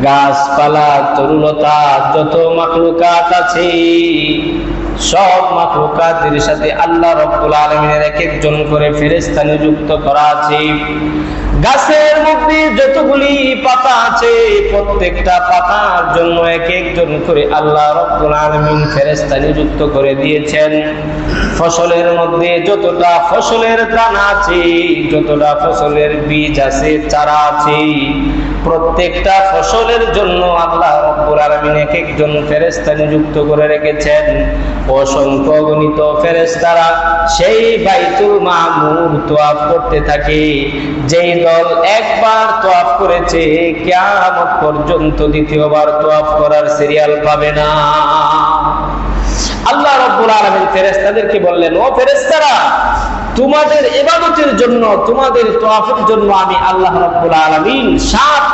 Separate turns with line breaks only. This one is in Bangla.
গাছপালা, তরুলতা, যত মাখলুকাত আছে সব মাখলুকাতের সাথে আল্লাহ রাব্বুল আলামিনের এক একজন করে ফেরেশতা নিযুক্ত করা আছে। গাছের মধ্যে যতগুলি পাতা আছে প্রত্যেকটা পাতার জন্য এক একজন করে আল্লাহ রাব্বুল আলামিন ফেরেশতা নিযুক্ত করে দিয়েছেন। ফসলের মধ্যে যতটা ফসলের দানা আছে, যতটা ফসলের বীজ আছে, চারা আছে, প্রত্যেকটা ফসলের জন্য আল্লাহ রাব্বুল আলামিন এক একজন ফেরেশতা নিযুক্ত করে রেখেছেন। অসংখ্য অগণিত ফেরেশতারা সেই বাইতুল মামুর তওয়াফ করতে থাকে। যেই দল একবার তওয়াফ করেছে কিয়ামত পর্যন্ত দ্বিতীয়বার তওয়াফ করার সিরিয়াল পাবে না। আল্লাহ রাব্বুল আলামিন ফেরেশতাদেরকে বললেন, ও ফেরেশতারা, তোমাদের ইবাদতের জন্য, তোমাদের তওয়াফের জন্য আমি আল্লাহ রাব্বুল আলামিন 7